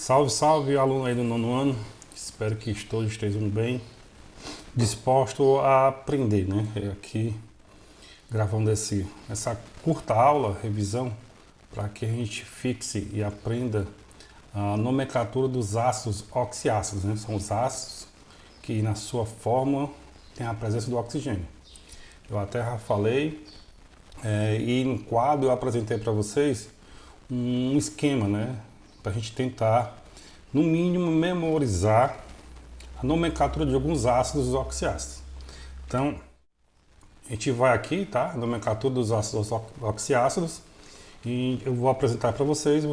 Salve, salve, aluno aí do nono ano. Espero que todos estejam bem, dispostos a aprender, né? Aqui gravando essa curta aula, revisão, para que a gente fixe e aprenda a nomenclatura dos ácidos oxiácidos, né? São os ácidos que na sua fórmula tem a presença do oxigênio. Eu até já falei, e no quadro eu apresentei para vocês um esquema, né? Para a gente tentar, no mínimo, memorizar a nomenclatura de alguns ácidos oxiácidos. Então, a gente vai aqui, tá? A nomenclatura dos ácidos oxiácidos. E eu vou apresentar para vocês,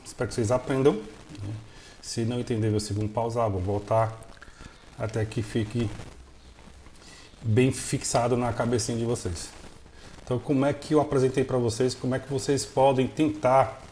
espero que vocês aprendam. Né? Se não entender, vocês vão pausar, vou voltar até que fique bem fixado na cabecinha de vocês. Então, como é que eu apresentei para vocês, como é que vocês podem tentar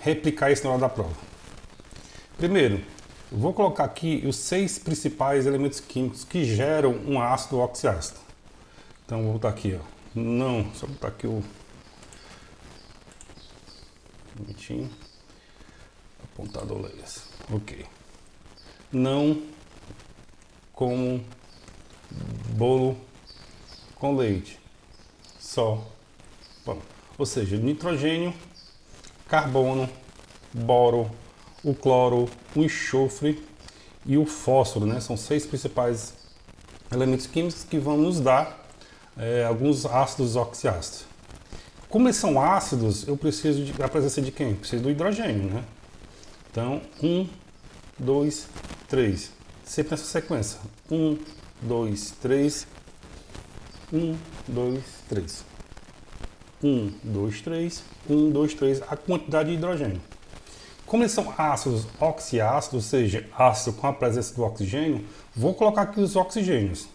replicar isso na hora da prova. Primeiro, eu vou colocar aqui os 6 principais elementos químicos que geram um ácido oxiácido. Então, vou botar aqui, ó. Não, só botar aqui o... Um minutinho. Apontador Leias. Ok. Não como bolo com leite. Só pão. Ou seja, nitrogênio, carbono, boro, o cloro, o enxofre e o fósforo, né? São 6 principais elementos químicos que vão nos dar alguns ácidos oxiácidos. Como eles são ácidos, eu preciso da presença de quem? Preciso do hidrogênio, né? Então, 1, 2, 3. Sempre nessa sequência. 1, 2, 3. 1, 2, 3. 1, 2, 3, 1, 2, 3, a quantidade de hidrogênio. Como eles são ácidos oxiácidos, ou seja, ácido com a presença do oxigênio, vou colocar aqui os oxigênios.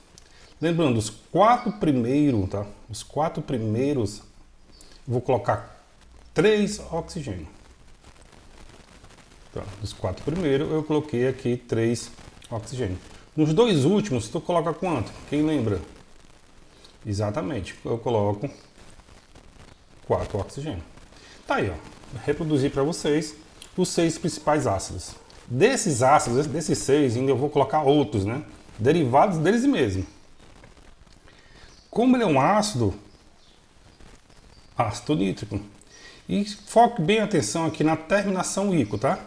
Lembrando, os 4 primeiros, tá? Os 4 primeiros, vou colocar 3 oxigênios. Tá? Os 4 primeiros, eu coloquei aqui 3 oxigênios. Nos 2 últimos, tu coloca quanto? Quem lembra? Exatamente, eu coloco 4 oxigênio. Tá aí, ó. Reproduzir para vocês os 6 principais ácidos. Desses ácidos, desses 6, ainda eu vou colocar outros, né? Derivados deles mesmos. Como ele é um ácido nítrico, e foque bem a atenção aqui na terminação ico, tá?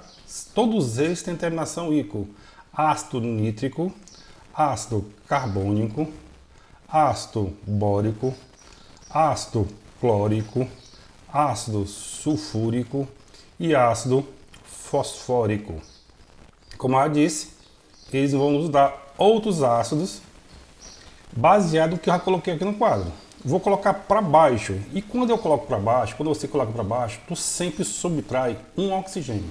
Todos eles têm terminação ico. Ácido nítrico, ácido carbônico, ácido bórico, ácido clórico, ácido sulfúrico e ácido fosfórico. Como eu já disse, eles vão nos dar outros ácidos baseado no que eu já coloquei aqui no quadro. Vou colocar para baixo. E quando eu coloco para baixo, quando você coloca para baixo, tu sempre subtrai um oxigênio.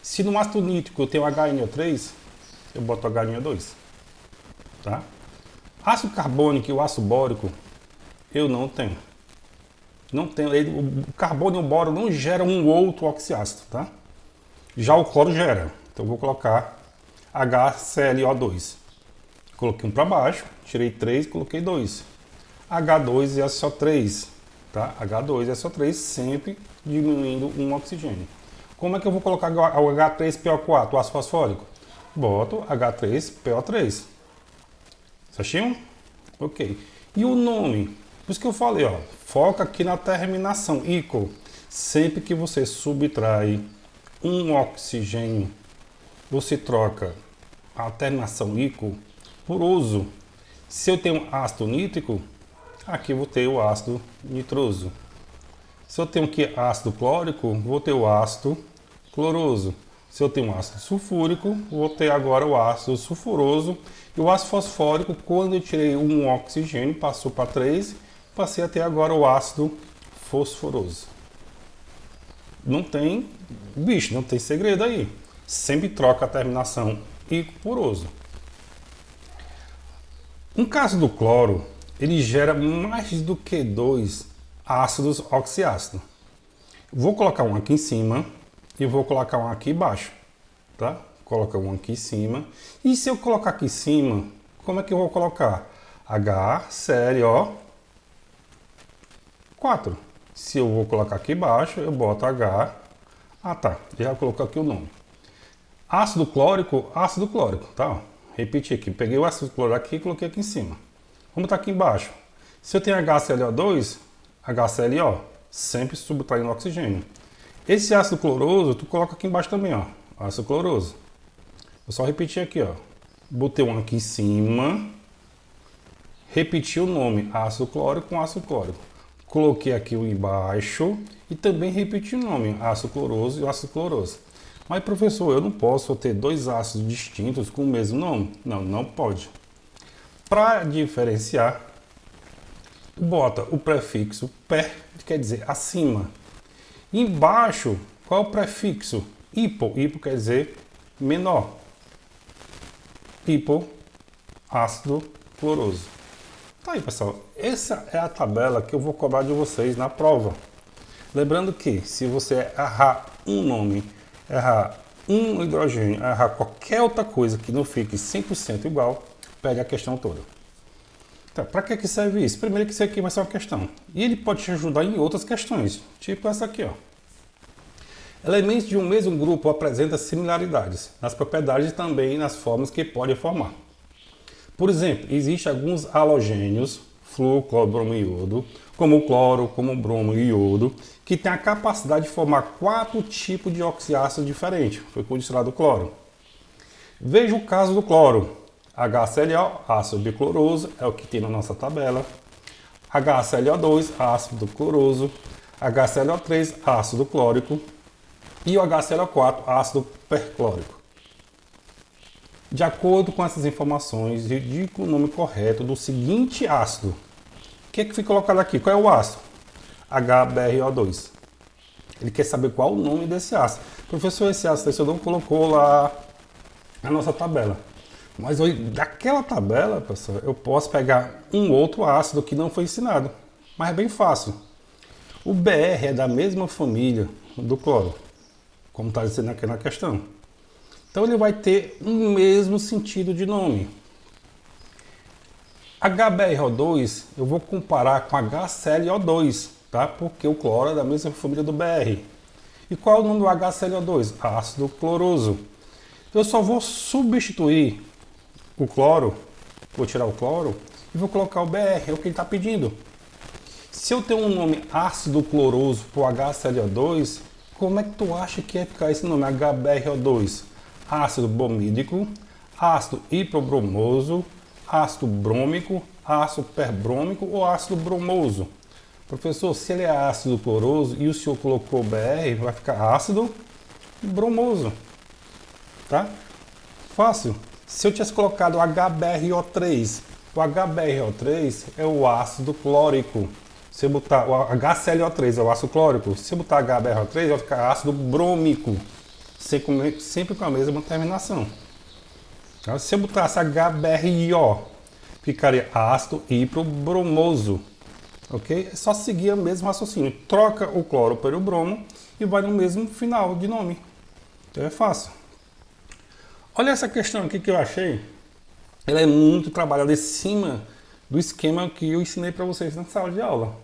Se no ácido nítrico eu tenho HNO3, eu boto HNO2. Tá? Ácido carbônico e o ácido bórico, eu não tenho. Não tenho. O carbono e o boro não geram um outro oxiácido, tá? Já o cloro gera. Então eu vou colocar HClO2. Coloquei um para baixo, tirei 3, coloquei 2. H2 e SO3, tá? H2 e SO3 sempre diminuindo um oxigênio. Como é que eu vou colocar o H3PO4, o ácido fosfórico? Boto H3PO3. Certinho? Ok. E o nome? Por isso que eu falei, ó, foca aqui na terminação ico. Sempre que você subtrai um oxigênio, você troca a terminação ico por oso. Se eu tenho ácido nítrico, aqui vou ter o ácido nitroso. Se eu tenho aqui ácido clórico, vou ter o ácido cloroso. Se eu tenho ácido sulfúrico, vou ter agora o ácido sulfuroso. E o ácido fosfórico, quando eu tirei um oxigênio, passou para 3, passei a ter agora o ácido fosforoso. Não tem bicho, não tem segredo aí. Sempre troca a terminação ico por oso. No caso do cloro, ele gera mais do que 2 ácidos oxiácidos. Vou colocar um aqui em cima e vou colocar um aqui embaixo, tá? Coloca um aqui em cima. E se eu colocar aqui em cima, como é que eu vou colocar? HClO4. Se eu vou colocar aqui embaixo, eu boto Ah, tá. Já colocou aqui o nome. Ácido clórico, tá? Ó, repeti aqui. Peguei o ácido clórico aqui e coloquei aqui em cima. Vamos botar aqui embaixo. Se eu tenho HClO2, HClO, sempre subtraindo oxigênio. Esse ácido cloroso, tu coloca aqui embaixo também, ó. Ácido cloroso. Eu só repetir aqui, ó. Botei um aqui em cima. Repeti o nome, ácido clórico com ácido clórico. Coloquei aqui o embaixo e também repeti o nome, ácido cloroso e ácido cloroso. Mas, professor, eu não posso ter dois ácidos distintos com o mesmo nome? Não, não pode. Para diferenciar, bota o prefixo per, que quer dizer acima. Embaixo, qual é o prefixo? Hipo. Hipo quer dizer menor. Hipo, ácido cloroso. Tá aí, pessoal. Essa é a tabela que eu vou cobrar de vocês na prova. Lembrando que se você errar um nome, errar um hidrogênio, errar qualquer outra coisa que não fique 100% igual, pega a questão toda. Então, para que serve isso? Primeiro que isso aqui vai ser uma questão. E ele pode te ajudar em outras questões, tipo essa aqui, ó. Elementos de um mesmo grupo apresentam similaridades nas propriedades e também nas formas que podem formar. Por exemplo, existem alguns halogênios, flúor, cloro, bromo e iodo, como o cloro, como o bromo e iodo, que têm a capacidade de formar 4 tipos de oxiácidos diferentes. Foi condicionado o cloro. Veja o caso do cloro. HClO, ácido bicloroso, é o que tem na nossa tabela. HClO2, ácido cloroso. HClO3, ácido clórico. E o HClO4, ácido perclórico. De acordo com essas informações, indica o nome correto do seguinte ácido. O que é que foi colocado aqui? Qual é o ácido? HBrO2. Ele quer saber qual o nome desse ácido. Professor, esse ácido você não colocou lá na nossa tabela. Mas daquela tabela, pessoal, eu posso pegar um outro ácido que não foi ensinado. Mas é bem fácil. O Br é da mesma família do cloro, como está dizendo aqui na questão. Então ele vai ter o mesmo sentido de nome. HBrO2 eu vou comparar com HClO2, tá? Porque o cloro é da mesma família do Br. E qual é o nome do HClO2? Ácido cloroso. Eu só vou substituir o cloro, vou tirar o cloro e vou colocar o Br, é o que ele está pedindo. Se eu tenho um nome ácido cloroso para o HClO2, como é que tu acha que ia ficar esse nome HBrO2? Ácido bromídico, ácido hiprobromoso, ácido brômico, ácido perbrômico ou ácido bromoso. Professor, se ele é ácido cloroso e o senhor colocou Br, vai ficar ácido bromoso. Tá? Fácil. Se eu tivesse colocado HBrO3, o HBrO3 é o ácido clórico. Se eu botar o HClO3 é o ácido clórico, se eu botar HBrO3 vai ficar ácido brômico. Sempre com a mesma terminação. Se eu botasse HBrO, ficaria ácido hiprobromoso. Ok? É só seguir o mesmo raciocínio. Troca o cloro pelo bromo e vai no mesmo final de nome. Então é fácil. Olha essa questão aqui que eu achei. Ela é muito trabalhada em cima do esquema que eu ensinei para vocês na sala de aula.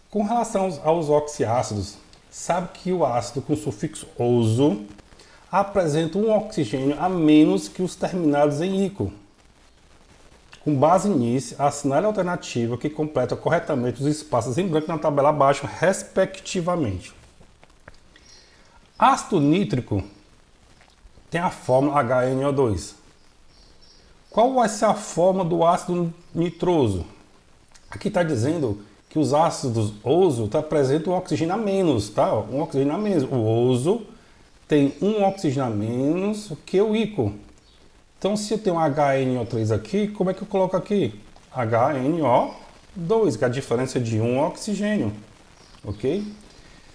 Com relação aos oxiácidos, sabe que o ácido com sufixo oso apresenta um oxigênio a menos que os terminados em ico. Com base nisso, assinale a alternativa que completa corretamente os espaços em branco na tabela abaixo, respectivamente. Ácido nítrico tem a fórmula HNO2. Qual vai ser a forma do ácido nitroso? Aqui está dizendo que os ácidos oso apresentam um oxigênio a menos, tá? Um oxigênio a menos. O oso tem um oxigênio a menos que o ico. Então, se eu tenho um HNO3 aqui, como é que eu coloco aqui? HNO2, que é a diferença de um oxigênio. Ok?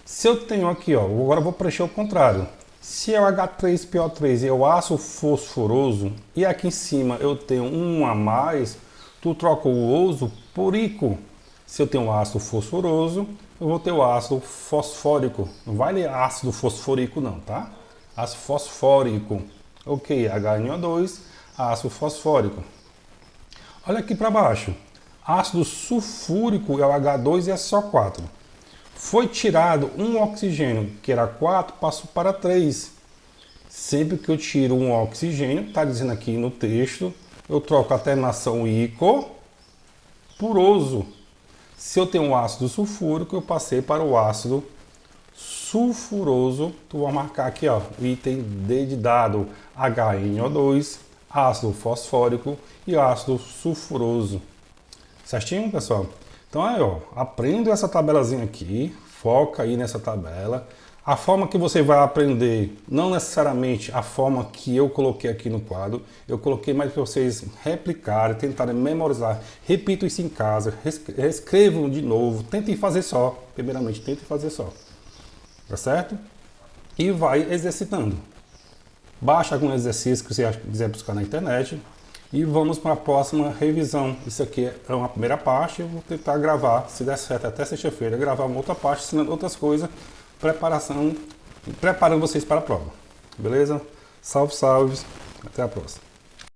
Se eu tenho aqui, ó, agora eu vou preencher o contrário. Se é o H3PO3 é o ácido fosforoso e aqui em cima eu tenho um a mais, tu troca o oso por ico. Se eu tenho um ácido fosforoso, eu vou ter o ácido fosfórico. Não vai ler ácido fosfórico não, tá? Ácido fosfórico. Ok, HNO2, ácido fosfórico. Olha aqui para baixo. Ácido sulfúrico é o H2 e é só 4. Foi tirado um oxigênio, que era 4, passou para 3. Sempre que eu tiro um oxigênio, está dizendo aqui no texto, eu troco a terminação ico por oso. Se eu tenho um ácido sulfúrico, eu passei para o ácido sulfuroso. Tu vou marcar aqui, ó, o item D de dado, HNO2, ácido fosfórico e ácido sulfuroso. Certinho, pessoal? Então aí, ó, aprenda essa tabelazinha aqui, foca aí nessa tabela. A forma que você vai aprender, não necessariamente a forma que eu coloquei aqui no quadro, eu coloquei mais para vocês replicarem, tentarem memorizar. Repito isso em casa, reescrevam de novo, tentem fazer só, primeiramente tentem fazer só, tá certo? E vai exercitando. Baixa algum exercício que você quiser buscar na internet. E vamos para a próxima revisão. Isso aqui é uma primeira parte. Eu vou tentar gravar, se der certo até sexta-feira, gravar uma outra parte, ensinando outras coisas, preparando vocês para a prova. Beleza? Salve, salve. Até a próxima.